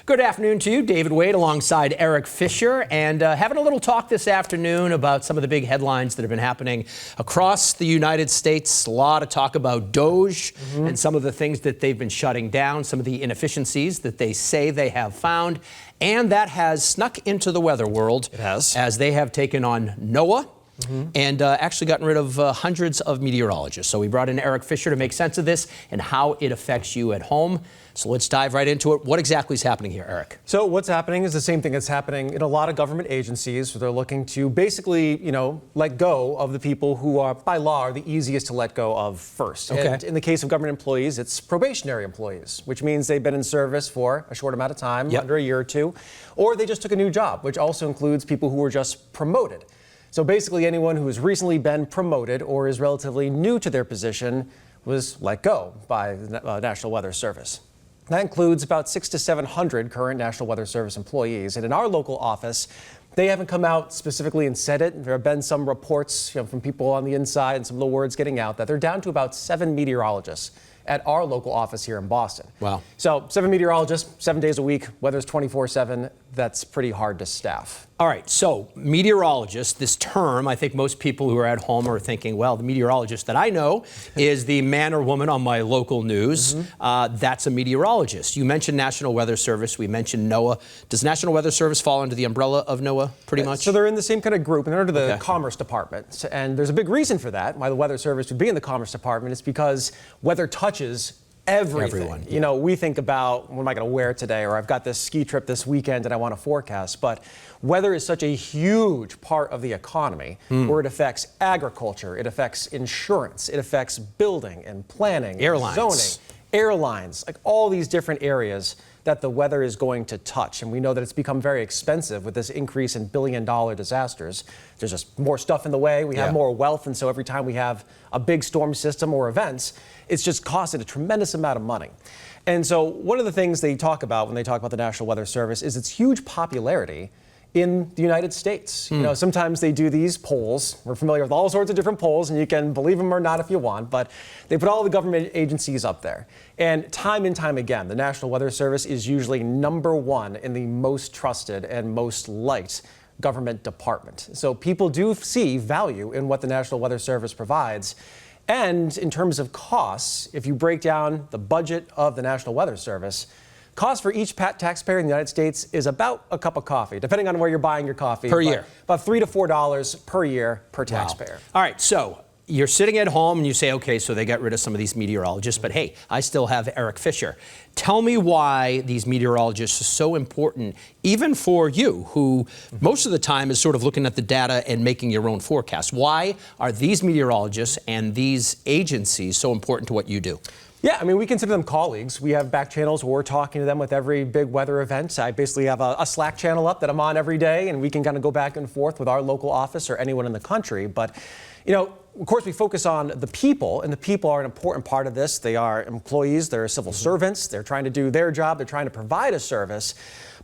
Good afternoon to you. David Wade alongside Eric Fisher, and having a little talk this afternoon about some of the big headlines that have been happening across the United States. A lot of talk about DOGE and some of the things that they've been shutting down, some of the inefficiencies that they say they have found. And that has snuck into the weather world. It has. As they have taken on NOAA. And actually gotten rid of hundreds of meteorologists. So we brought in Eric Fisher to make sense of this and how it affects you at home. So let's dive right into it. What exactly is happening here, Eric? So what's happening is the same thing that's happening in a lot of government agencies. They're looking to basically, let go of the people who are, by law, are the easiest to let go of first. Okay. And in the case of government employees, it's probationary employees, which means they've been in service for a short amount of time, under a year or two, or they just took a new job, which also includes people who were just promoted. So basically anyone who has recently been promoted or is relatively new to their position was let go by the National Weather Service. That includes about 600 to 700 current National Weather Service employees. And in our local office, they haven't come out specifically and said it. There have been some reports from people on the inside and some of the words getting out that they're down to about 7 meteorologists at our local office here in Boston. Wow. So 7 meteorologists, 7 days a week, weather's 24/7. That's pretty hard to staff. All right, so meteorologist, this term, I think most people who are at home are thinking, well, the meteorologist that I know is the man or woman on my local news. That's a meteorologist. You mentioned National Weather Service. We mentioned NOAA. Does National Weather Service fall under the umbrella of NOAA pretty much? So they're in the same kind of group, and they're under the Commerce Department. And there's a big reason for that, why the Weather Service would be in the Commerce Department. It's because weather touches everything. Everyone. We think about, what am I going to wear today? Or I've got this ski trip this weekend and I want to forecast. But weather is such a huge part of the economy where it affects agriculture, it affects insurance, it affects building and planning, airlines, zoning, airlines, like all these different areas that the weather is going to touch. And we know that it's become very expensive with this increase in billion-dollar disasters. There's just more stuff in the way. We have more wealth. And so every time we have a big storm system or events, it's just costing a tremendous amount of money. And so one of the things they talk about when they talk about the National Weather Service is its huge popularity in the United States. Sometimes they do these polls. We're familiar with all sorts of different polls, and you can believe them or not if you want, but they put all the government agencies up there. And time again, the National Weather Service is usually #1 in the most trusted and most liked government department. So people do see value in what the National Weather Service provides. And in terms of costs, if you break down the budget of the National Weather Service, cost for each taxpayer in the United States is about a cup of coffee, depending on where you're buying your coffee. Per year. About $3 to $4 per year per taxpayer. All right, so you're sitting at home and you say, okay, so they got rid of some of these meteorologists, but hey, I still have Eric Fisher. Tell me why these meteorologists are so important, even for you, who most of the time is sort of looking at the data and making your own forecast. Why are these meteorologists and these agencies so important to what you do? Yeah, I mean, we consider them colleagues. We have back channels where we're talking to them with every big weather event. I basically have a Slack channel up that I'm on every day, and we can kind of go back and forth with our local office or anyone in the country. But, of course, we focus on the people, and the people are an important part of this. They are employees, they're civil servants, they're trying to do their job, they're trying to provide a service.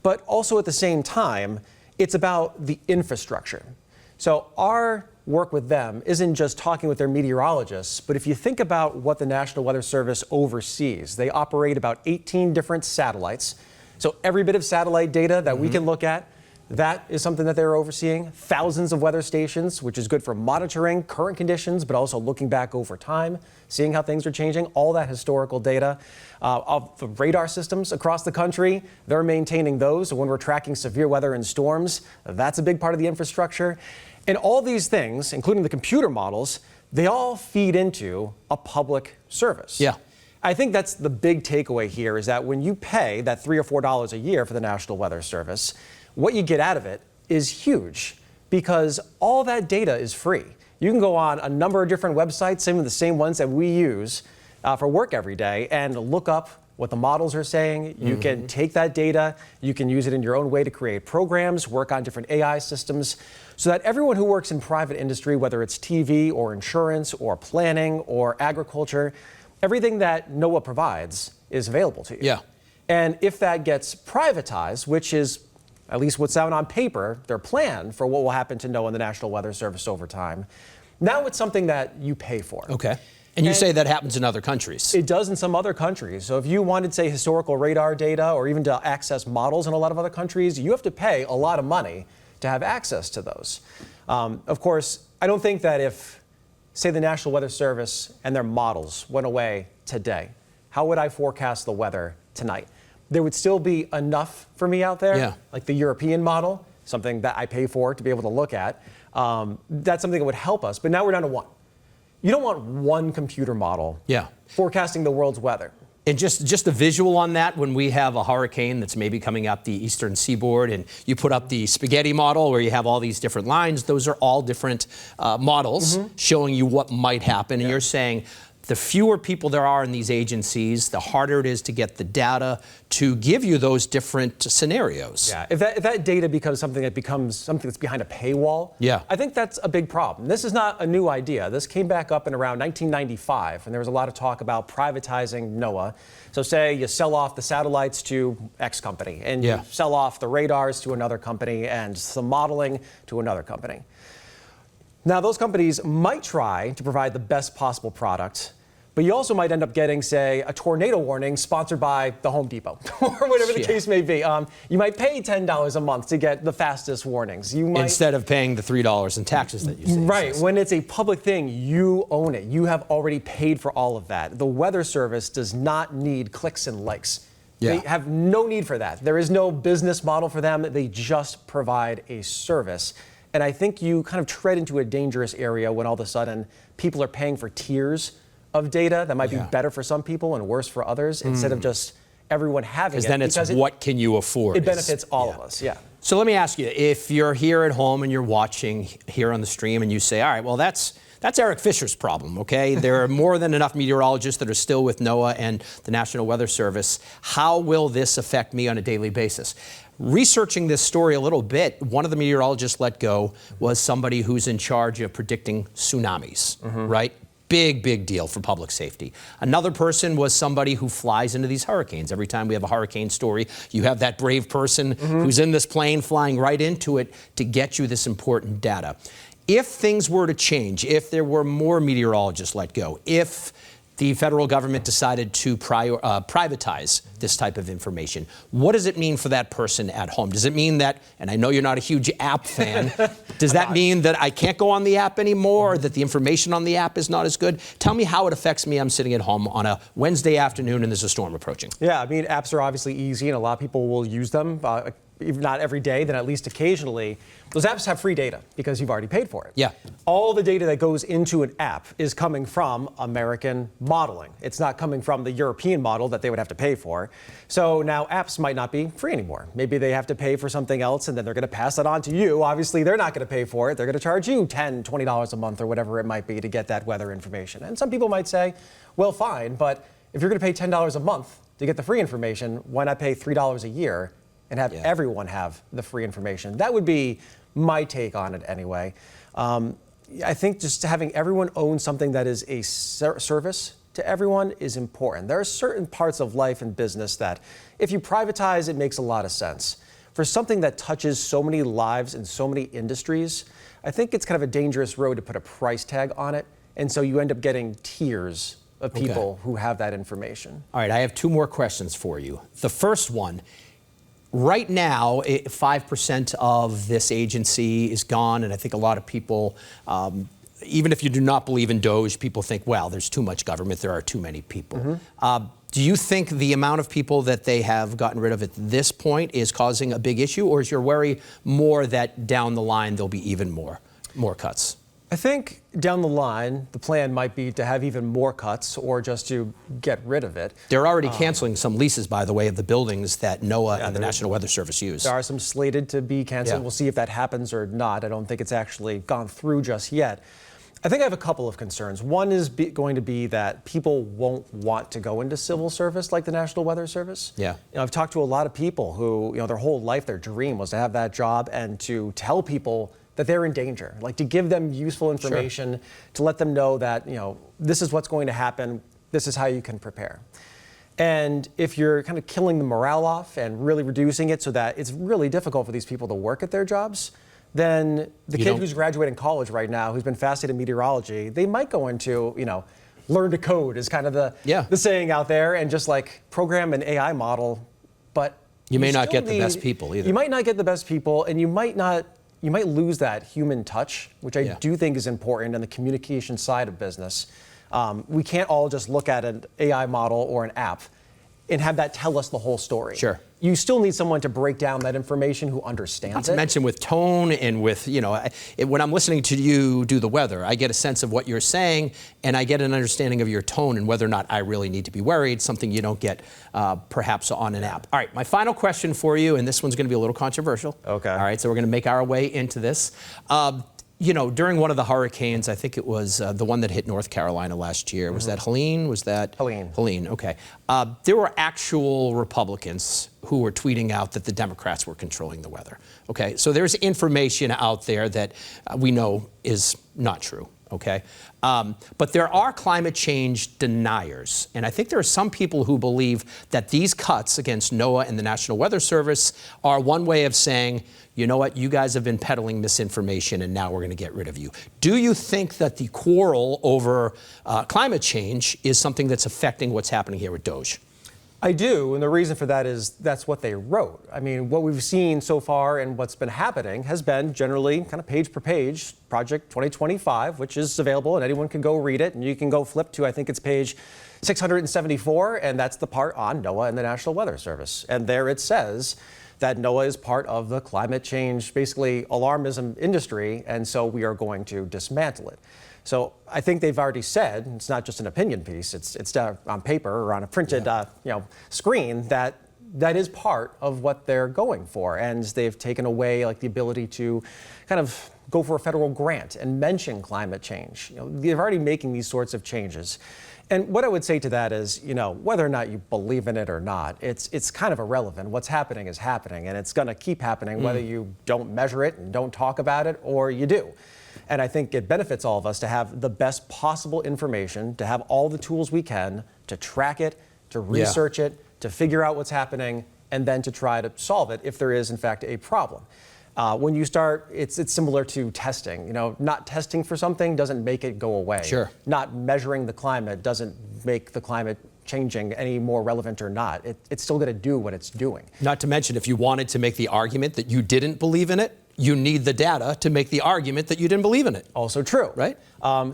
But also at the same time, it's about the infrastructure. So our work with them isn't just talking with their meteorologists, but if you think about what the National Weather Service oversees, they operate about 18 different satellites. So every bit of satellite data that we can look at, that is something that they're overseeing. Thousands of weather stations, which is good for monitoring current conditions, but also looking back over time, seeing how things are changing, all that historical data. Of the radar systems across the country, they're maintaining those. So when we're tracking severe weather and storms, that's a big part of the infrastructure. And all these things, including the computer models, they all feed into a public service. Yeah. I think that's the big takeaway here, is that when you pay that $3 or $4 a year for the National Weather Service, what you get out of it is huge, because all that data is free. You can go on a number of different websites, some of the same ones that we use for work every day, and look up what the models are saying. You can take that data, you can use it in your own way to create programs, work on different AI systems, so that everyone who works in private industry, whether it's TV or insurance or planning or agriculture, everything that NOAA provides is available to you. Yeah. And if that gets privatized, which is at least what's out on paper, their plan for what will happen to NOAA and the National Weather Service over time, now it's something that you pay for. Okay. And you say that happens in other countries. It does in some other countries. So if you wanted, say, historical radar data or even to access models in a lot of other countries, you have to pay a lot of money to have access to those. Of course, I don't think that if, say, the National Weather Service and their models went away today, how would I forecast the weather tonight? There would still be enough for me out there, like the European model, something that I pay for to be able to look at. That's something that would help us. But now we're down to one. You don't want one computer model forecasting the world's weather. And just a visual on that, when we have a hurricane that's maybe coming up the eastern seaboard and you put up the spaghetti model where you have all these different lines, those are all different models showing you what might happen. And you're saying the fewer people there are in these agencies, the harder it is to get the data to give you those different scenarios. Yeah, if that data becomes something that's behind a paywall, I think that's a big problem. This is not a new idea. This came back up in around 1995, and there was a lot of talk about privatizing NOAA. So say you sell off the satellites to X company, and you sell off the radars to another company, and some modeling to another company. Now, those companies might try to provide the best possible product, but you also might end up getting, say, a tornado warning sponsored by the Home Depot or whatever the case may be. You might pay $10 a month to get the fastest warnings. You might, instead of paying the $3 in taxes that you say. Right. When it's a public thing, you own it. You have already paid for all of that. The Weather Service does not need clicks and likes. They have no need for that. There is no business model for them. They just provide a service. And I think you kind of tread into a dangerous area when all of a sudden people are paying for tiers of data that might be better for some people and worse for others instead of just everyone having it. Then it's what can you afford? It benefits all of us, So let me ask you, if you're here at home and you're watching here on the stream and you say, all right, well, that's Eric Fisher's problem, okay? There are more than enough meteorologists that are still with NOAA and the National Weather Service. How will this affect me on a daily basis? Researching this story a little bit, one of the meteorologists let go was somebody who's in charge of predicting tsunamis, right? Big deal for public safety. Another person was somebody who flies into these hurricanes. Every time we have a hurricane story, you have that brave person who's in this plane flying right into it to get you this important data. If things were to change, if there were more meteorologists let go, if the federal government decided to privatize this type of information, what does it mean for that person at home? Does it mean that, and I know you're not a huge app fan, does that mean that I can't go on the app anymore, or that the information on the app is not as good? Tell me how it affects me. I'm sitting at home on a Wednesday afternoon and there's a storm approaching. Yeah, I mean, apps are obviously easy and a lot of people will use them. If not every day, then at least occasionally. Those apps have free data because you've already paid for it. Yeah. All the data that goes into an app is coming from American modeling. It's not coming from the European model that they would have to pay for. So now apps might not be free anymore. Maybe they have to pay for something else and then they're going to pass that on to you. Obviously, they're not going to pay for it. They're going to charge you $10, $20 a month or whatever it might be to get that weather information. And some people might say, well, fine, but if you're going to pay $10 a month to get the free information, why not pay $3 a year and have everyone have the free information? That would be my take on it anyway. I think just having everyone own something that is a service to everyone is important. There are certain parts of life and business that if you privatize, it makes a lot of sense. For something that touches so many lives and so many industries, I think it's kind of a dangerous road to put a price tag on it. And so you end up getting tiers of people who have that information. All right, I have two more questions for you. The first one, right now, 5% of this agency is gone, and I think a lot of people, even if you do not believe in DOGE, people think, well, there's too much government, there are too many people. Do you think the amount of people that they have gotten rid of at this point is causing a big issue, or is your worry more that down the line there'll be even more cuts? I think down the line, the plan might be to have even more cuts or just to get rid of it. They're already canceling some leases, by the way, of the buildings that NOAA and the National Weather Service use. There are some slated to be canceled. We'll see if that happens or not. I don't think it's actually gone through just yet. I think I have a couple of concerns. One is going to be that people won't want to go into civil service like the National Weather Service. I've talked to a lot of people who, their whole life, their dream was to have that job and to tell people that they're in danger, like to give them useful information, to let them know that, this is what's going to happen, this is how you can prepare. And if you're kind of killing the morale off and really reducing it so that it's really difficult for these people to work at their jobs, then the kid who's graduating college right now, who's been fascinated in meteorology, they might go into, learn to code is kind of the saying out there, and just like program an AI model, but you may not still get the best people either. You might not get the best people, and you might lose that human touch, which I do think is important in the communication side of business. We can't all just look at an AI model or an app and have that tell us the whole story. Sure. You still need someone to break down that information who understands it. Not to mention with tone and with, when I'm listening to you do the weather, I get a sense of what you're saying, and I get an understanding of your tone and whether or not I really need to be worried, something you don't get perhaps on an app. All right, my final question for you, and this one's going to be a little controversial. Okay. All right, so we're going to make our way into this. During one of the hurricanes, I think it was the one that hit North Carolina last year. Was that Helene? Was that Helene? Helene, okay. There were actual Republicans who were tweeting out that the Democrats were controlling the weather. Okay, so there's information out there that we know is not true. Okay, but there are climate change deniers, and I think there are some people who believe that these cuts against NOAA and the National Weather Service are one way of saying, you know what, you guys have been peddling misinformation and now we're going to get rid of you. Do you think that the quarrel over climate change is something that's affecting what's happening here with DOGE? I do, and the reason for that is that's what they wrote. I mean, what we've seen so far and what's been happening has been generally kind of page per page, Project 2025, which is available and anyone can go read it, and you can go flip to, I think it's page 674, and that's the part on NOAA and the National Weather Service. And there it says that NOAA is part of the climate change, basically alarmism industry, and so we are going to dismantle it. So I think they've already said, it's not just an opinion piece, it's on paper or on a printed screen, that is part of what they're going for. And they've taken away like the ability to kind of go for a federal grant and mention climate change. They're already making these sorts of changes. And what I would say to that is, whether or not you believe in it or not, it's kind of irrelevant. What's happening is happening, and it's going to keep happening whether you don't measure it and don't talk about it or you do. And I think it benefits all of us to have the best possible information, to have all the tools we can to track it, to research it, to figure out what's happening, and then to try to solve it if there is, in fact, a problem. When you start, it's similar to testing. Not testing for something doesn't make it go away. Sure. Not measuring the climate doesn't make the climate changing any more relevant or not. It's still going to do what it's doing. Not to mention, if you wanted to make the argument that you didn't believe in it, you need the data to make the argument that you didn't believe in it. Also true. Right?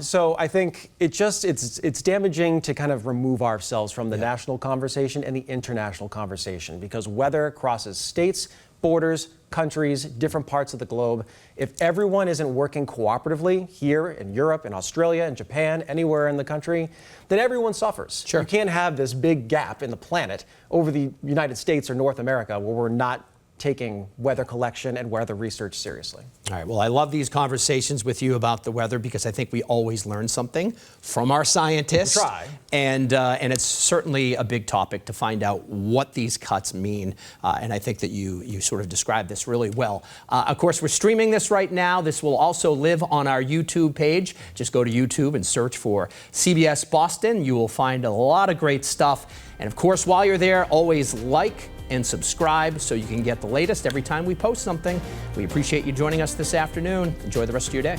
So I think it's damaging to kind of remove ourselves from the national conversation and the international conversation, because weather crosses states, borders, countries, different parts of the globe. If everyone isn't working cooperatively here in Europe, in Australia, in Japan, anywhere in the country, then everyone suffers. Sure. You can't have this big gap in the planet over the United States or North America where we're not taking weather collection and weather research seriously. All right, well, I love these conversations with you about the weather because I think we always learn something from our scientists. We try. And it's certainly a big topic to find out what these cuts mean. And I think that you sort of described this really well. Of course, we're streaming this right now. This will also live on our YouTube page. Just go to YouTube and search for CBS Boston. You will find a lot of great stuff. And of course, while you're there, always like and subscribe so you can get the latest every time we post something. We appreciate you joining us this afternoon. Enjoy the rest of your day.